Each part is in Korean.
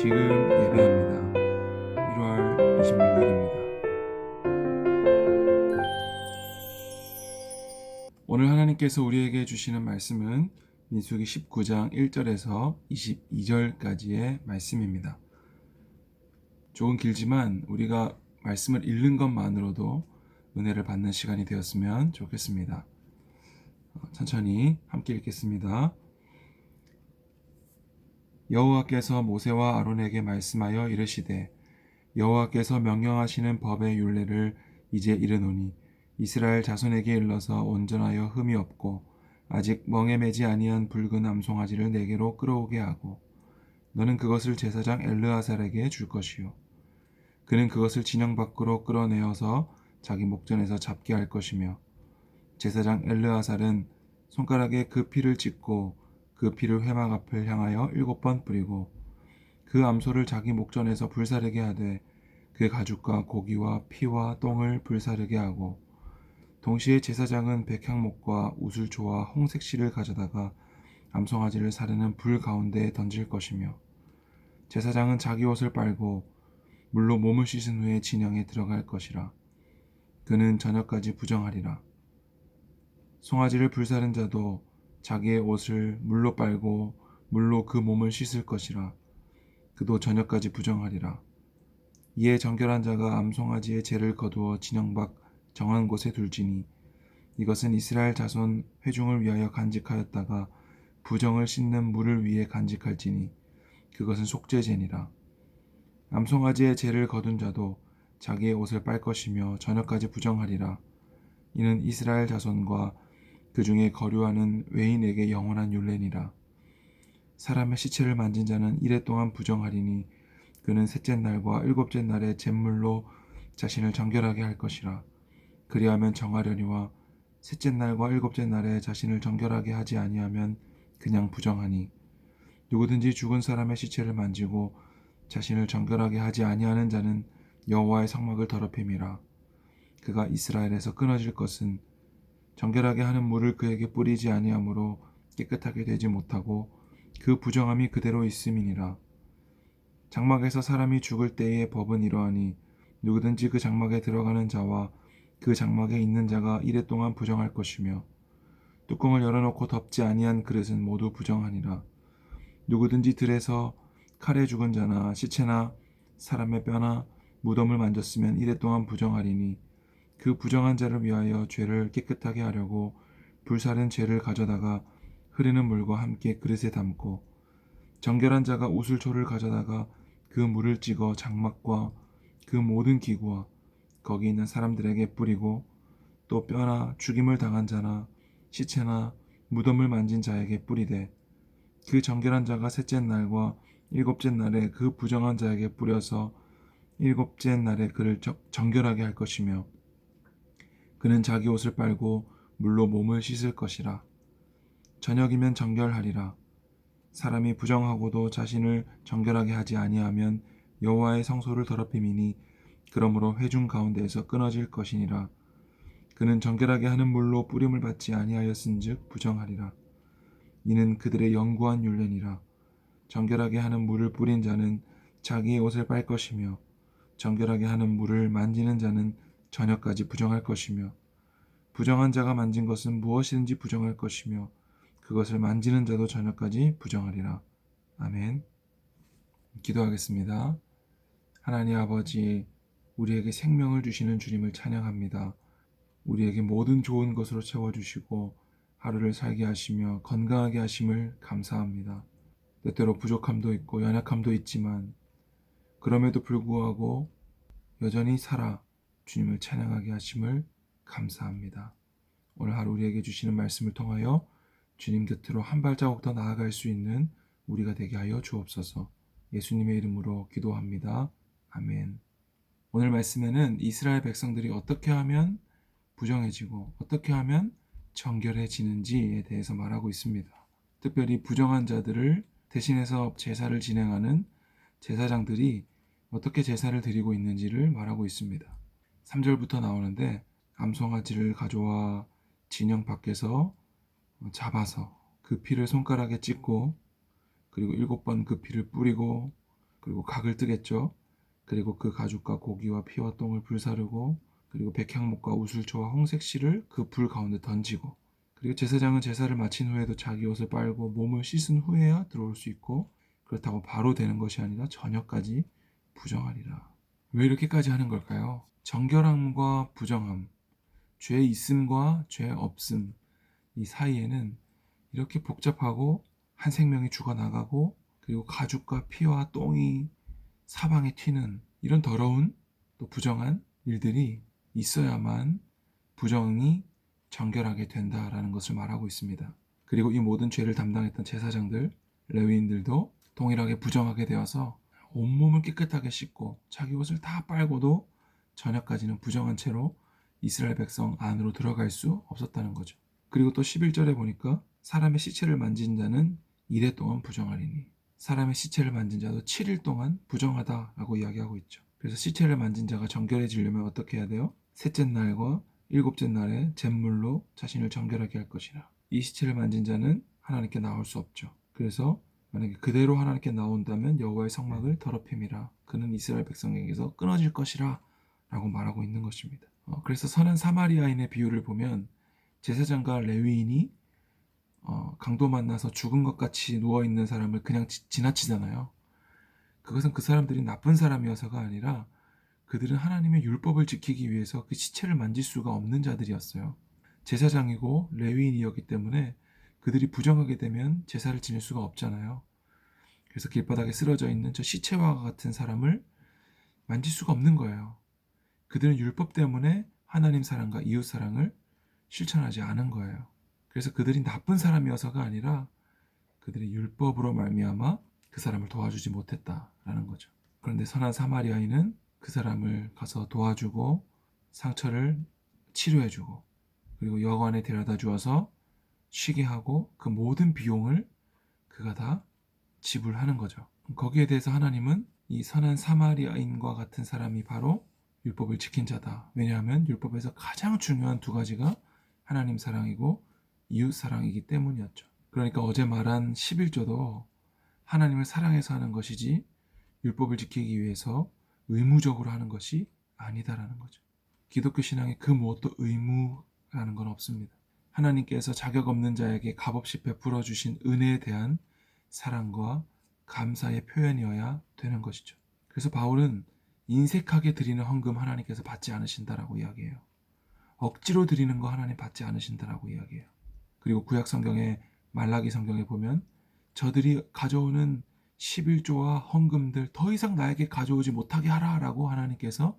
지금 예배합니다. 1월 26일입니다. 오늘 하나님께서 우리에게 주시는 말씀은 민수기 19장 1절에서 22절까지의 말씀입니다. 조금 길지만 우리가 말씀을 읽는 것만으로도 은혜를 받는 시간이 되었으면 좋겠습니다. 천천히 함께 읽겠습니다. 여호와께서 모세와 아론에게 말씀하여 이르시되 여호와께서 명령하시는 법의 율례를 이제 이르노니 이스라엘 자손에게 일러서 온전하여 흠이 없고 아직 멍에 매지 아니한 붉은 암송아지를 내게로 끌어오게 하고 너는 그것을 제사장 엘르아살에게 줄 것이요 그는 그것을 진영 밖으로 끌어내어서 자기 목전에서 잡게 할 것이며 제사장 엘르아살은 손가락에 그 피를 찍고 그 피를 회막 앞을 향하여 7번 뿌리고 그 암소를 자기 목전에서 불사르게 하되 그 가죽과 고기와 피와 똥을 불사르게 하고 동시에 제사장은 백향목과 우슬초와 홍색실을 가져다가 암송아지를 사르는 불 가운데에 던질 것이며 제사장은 자기 옷을 빨고 물로 몸을 씻은 후에 진영에 들어갈 것이라. 그는 저녁까지 부정하리라. 송아지를 불사른 자도 자기의 옷을 물로 빨고 물로 그 몸을 씻을 것이라. 그도 저녁까지 부정하리라. 이에 정결한 자가 암송아지의 죄를 거두어 진영 밖 정한 곳에 둘지니 이것은 이스라엘 자손 회중을 위하여 간직하였다가 부정을 씻는 물을 위해 간직할지니 그것은 속죄제니라. 암송아지의 죄를 거둔 자도 자기의 옷을 빨 것이며 저녁까지 부정하리라. 이는 이스라엘 자손과 그 중에 거류하는 외인에게 영원한 율례니라. 사람의 시체를 만진 자는 이래 동안 부정하리니 그는 셋째 날과 일곱째 날에 잿물로 자신을 정결하게 할 것이라. 그리하면 정하려니와 셋째 날과 일곱째 날에 자신을 정결하게 하지 아니하면 그냥 부정하니 누구든지 죽은 사람의 시체를 만지고 자신을 정결하게 하지 아니하는 자는 여호와의 성막을 더럽힘이라. 그가 이스라엘에서 끊어질 것은 정결하게 하는 물을 그에게 뿌리지 아니하므로 깨끗하게 되지 못하고 그 부정함이 그대로 있음이니라. 장막에서 사람이 죽을 때의 법은 이러하니 누구든지 그 장막에 들어가는 자와 그 장막에 있는 자가 이래 동안 부정할 것이며 뚜껑을 열어놓고 덮지 아니한 그릇은 모두 부정하니라. 누구든지 들에서 칼에 죽은 자나 시체나 사람의 뼈나 무덤을 만졌으면 이래 동안 부정하리니 그 부정한 자를 위하여 죄를 깨끗하게 하려고 불사른 죄를 가져다가 흐르는 물과 함께 그릇에 담고 정결한 자가 우슬초를 가져다가 그 물을 찍어 장막과 그 모든 기구와 거기 있는 사람들에게 뿌리고 또 뼈나 죽임을 당한 자나 시체나 무덤을 만진 자에게 뿌리되 그 정결한 자가 셋째 날과 일곱째 날에 그 부정한 자에게 뿌려서 일곱째 날에 그를 정결하게 할 것이며 그는 자기 옷을 빨고 물로 몸을 씻을 것이라. 저녁이면 정결하리라. 사람이 부정하고도 자신을 정결하게 하지 아니하면 여호와의 성소를 더럽힘이니 그러므로 회중 가운데에서 끊어질 것이니라. 그는 정결하게 하는 물로 뿌림을 받지 아니하였은즉 부정하리라. 이는 그들의 영구한 율례니라. 정결하게 하는 물을 뿌린 자는 자기의 옷을 빨 것이며 정결하게 하는 물을 만지는 자는 저녁까지 부정할 것이며 부정한 자가 만진 것은 무엇이든지 부정할 것이며 그것을 만지는 자도 저녁까지 부정하리라. 아멘. 기도하겠습니다. 하나님 아버지, 우리에게 생명을 주시는 주님을 찬양합니다. 우리에게 모든 좋은 것으로 채워주시고 하루를 살게 하시며 건강하게 하심을 감사합니다. 때때로 부족함도 있고 연약함도 있지만 그럼에도 불구하고 여전히 살아 주님을 찬양하게 하심을 감사합니다. 오늘 하루 우리에게 주시는 말씀을 통하여 주님 곁으로 한 발자국 더 나아갈 수 있는 우리가 되게 하여 주옵소서. 예수님의 이름으로 기도합니다. 아멘. 오늘 말씀에는 이스라엘 백성들이 어떻게 하면 부정해지고 어떻게 하면 정결해지는지에 대해서 말하고 있습니다. 특별히 부정한 자들을 대신해서 제사를 진행하는 제사장들이 어떻게 제사를 드리고 있는지를 말하고 있습니다. 3절부터 나오는데 암송아지를 가져와 진영 밖에서 잡아서 그 피를 손가락에 찍고 그리고 7번 그 피를 뿌리고 그리고 각을 뜨겠죠. 그리고 그 가죽과 고기와 피와 똥을 불사르고 그리고 백향목과 우슬초와 홍색실을 그 불 가운데 던지고 그리고 제사장은 제사를 마친 후에도 자기 옷을 빨고 몸을 씻은 후에야 들어올 수 있고 그렇다고 바로 되는 것이 아니라 저녁까지 부정하리라. 왜 이렇게까지 하는 걸까요? 정결함과 부정함, 죄 있음과 죄 없음 이 사이에는 이렇게 복잡하고 한 생명이 죽어나가고 그리고 가죽과 피와 똥이 사방에 튀는 이런 더러운 또 부정한 일들이 있어야만 부정이 정결하게 된다라는 것을 말하고 있습니다. 그리고 이 모든 죄를 담당했던 제사장들, 레위인들도 동일하게 부정하게 되어서 온몸을 깨끗하게 씻고 자기 옷을 다 빨고도 저녁까지는 부정한 채로 이스라엘 백성 안으로 들어갈 수 없었다는 거죠. 그리고 또 11절에 보니까 사람의 시체를 만진 자는 이래 동안 부정하리니 사람의 시체를 만진 자도 7일 동안 부정하다라고 이야기하고 있죠. 그래서 시체를 만진 자가 정결해지려면 어떻게 해야 돼요? 셋째 날과 일곱째 날에 잿물로 자신을 정결하게 할 것이라. 이 시체를 만진 자는 하나님께 나올 수 없죠. 그래서 만약에 그대로 하나님께 나온다면 여호와의 성막을 더럽힘이라. 그는 이스라엘 백성에게서 끊어질 것이라 라고 말하고 있는 것입니다. 그래서 선한 사마리아인의 비유를 보면 제사장과 레위인이 강도 만나서 죽은 것 같이 누워있는 사람을 그냥 지나치잖아요. 그것은 그 사람들이 나쁜 사람이어서가 아니라 그들은 하나님의 율법을 지키기 위해서 그 시체를 만질 수가 없는 자들이었어요. 제사장이고 레위인이었기 때문에 그들이 부정하게 되면 제사를 지낼 수가 없잖아요. 그래서 길바닥에 쓰러져 있는 저 시체와 같은 사람을 만질 수가 없는 거예요. 그들은 율법 때문에 하나님 사랑과 이웃 사랑을 실천하지 않은 거예요. 그래서 그들이 나쁜 사람이어서가 아니라 그들의 율법으로 말미암아 그 사람을 도와주지 못했다라는 거죠. 그런데 선한 사마리아인은 그 사람을 가서 도와주고 상처를 치료해주고 그리고 여관에 데려다 주어서 쉬게 하고 그 모든 비용을 그가 다 지불하는 거죠. 거기에 대해서 하나님은 이 선한 사마리아인과 같은 사람이 바로 율법을 지킨 자다. 왜냐하면 율법에서 가장 중요한 두 가지가 하나님 사랑이고 이웃 사랑이기 때문이었죠. 그러니까 어제 말한 11조도 하나님을 사랑해서 하는 것이지 율법을 지키기 위해서 의무적으로 하는 것이 아니다라는 거죠. 기독교 신앙에 그 무엇도 의무라는 건 없습니다. 하나님께서 자격 없는 자에게 값없이 베풀어 주신 은혜에 대한 사랑과 감사의 표현이어야 되는 것이죠. 그래서 바울은 인색하게 드리는 헌금 하나님께서 받지 않으신다라고 이야기해요. 억지로 드리는 거 하나님 받지 않으신다라고 이야기해요. 그리고 구약 성경에 말라기 성경에 보면 저들이 가져오는 11조와 헌금들 더 이상 나에게 가져오지 못하게 하라라고 하나님께서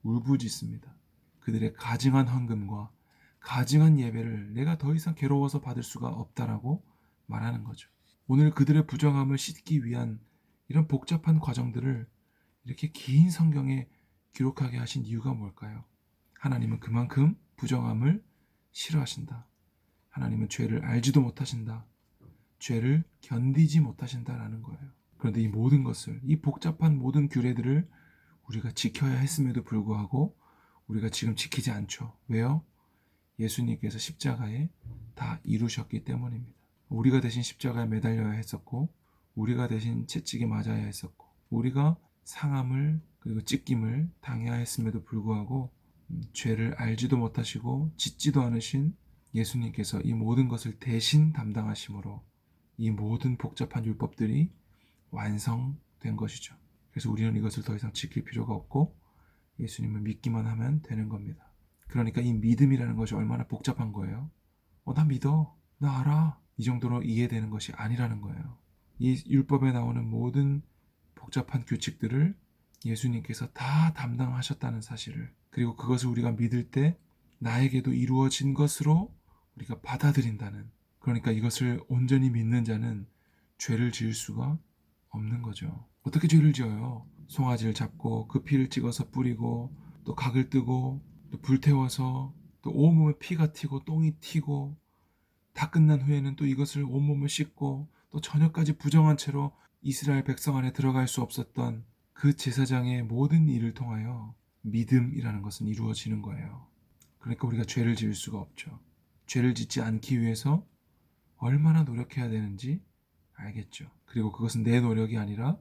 울부짖습니다. 그들의 가증한 헌금과 가증한 예배를 내가 더 이상 괴로워서 받을 수가 없다라고 말하는 거죠. 오늘 그들의 부정함을 씻기 위한 이런 복잡한 과정들을 이렇게 긴 성경에 기록하게 하신 이유가 뭘까요? 하나님은 그만큼 부정함을 싫어하신다. 하나님은 죄를 알지도 못하신다. 죄를 견디지 못하신다라는 거예요. 그런데 이 모든 것을, 이 복잡한 모든 규례들을 우리가 지켜야 했음에도 불구하고 우리가 지금 지키지 않죠. 왜요? 예수님께서 십자가에 다 이루셨기 때문입니다. 우리가 대신 십자가에 매달려야 했었고 우리가 대신 채찍에 맞아야 했었고 우리가 상함을 그리고 찢김을 당해야 했음에도 불구하고 죄를 알지도 못하시고 짓지도 않으신 예수님께서 이 모든 것을 대신 담당하심으로 이 모든 복잡한 율법들이 완성된 것이죠. 그래서 우리는 이것을 더 이상 지킬 필요가 없고 예수님을 믿기만 하면 되는 겁니다. 그러니까 이 믿음이라는 것이 얼마나 복잡한 거예요. 나 믿어. 나 알아. 이 정도로 이해되는 것이 아니라는 거예요. 이 율법에 나오는 모든 복잡한 규칙들을 예수님께서 다 담당하셨다는 사실을, 그리고 그것을 우리가 믿을 때 나에게도 이루어진 것으로 우리가 받아들인다는, 그러니까 이것을 온전히 믿는 자는 죄를 지을 수가 없는 거죠. 어떻게 죄를 지어요? 송아지를 잡고 그 피를 찍어서 뿌리고 또 각을 뜨고 또 불태워서 또 온몸에 피가 튀고 똥이 튀고 다 끝난 후에는 또 이것을 온몸을 씻고 또 저녁까지 부정한 채로 이스라엘 백성 안에 들어갈 수 없었던 그 제사장의 모든 일을 통하여 믿음이라는 것은 이루어지는 거예요. 그러니까 우리가 죄를 지을 수가 없죠. 죄를 짓지 않기 위해서 얼마나 노력해야 되는지 알겠죠. 그리고 그것은 내 노력이 아니라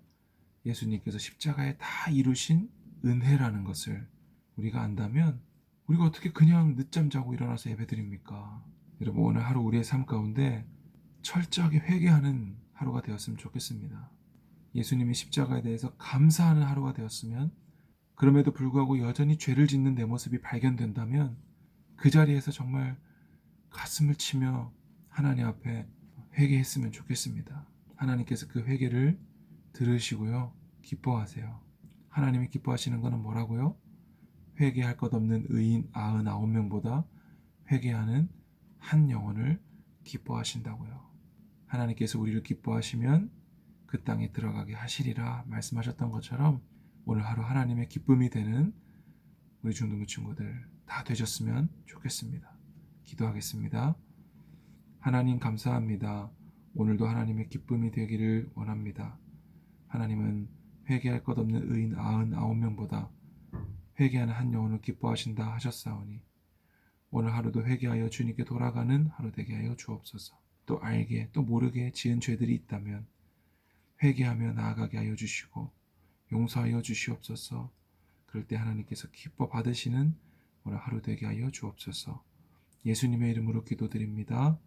예수님께서 십자가에 다 이루신 은혜라는 것을 우리가 안다면 우리가 어떻게 그냥 늦잠 자고 일어나서 예배드립니까? 여러분, 오늘 하루 우리의 삶 가운데 철저하게 회개하는 하루가 되었으면 좋겠습니다. 예수님의 십자가에 대해서 감사하는 하루가 되었으면, 그럼에도 불구하고 여전히 죄를 짓는 내 모습이 발견된다면 그 자리에서 정말 가슴을 치며 하나님 앞에 회개했으면 좋겠습니다. 하나님께서 그 회개를 들으시고요, 기뻐하세요. 하나님이 기뻐하시는 것은 뭐라고요? 회개할 것 없는 의인 99명보다 회개하는 한 영혼을 기뻐하신다고요. 하나님께서 우리를 기뻐하시면 그 땅에 들어가게 하시리라 말씀하셨던 것처럼 오늘 하루 하나님의 기쁨이 되는 우리 중등부 친구들 다 되셨으면 좋겠습니다. 기도하겠습니다. 하나님 감사합니다. 오늘도 하나님의 기쁨이 되기를 원합니다. 하나님은 회개할 것 없는 의인 99명보다 회개하는 한 영혼을 기뻐하신다 하셨사오니 오늘 하루도 회개하여 주님께 돌아가는 하루 되게 하여 주옵소서. 또 알게 또 모르게 지은 죄들이 있다면 회개하며 나아가게 하여 주시고 용서하여 주시옵소서. 그럴 때 하나님께서 기뻐 받으시는 오늘 하루 되게 하여 주옵소서. 예수님의 이름으로 기도드립니다.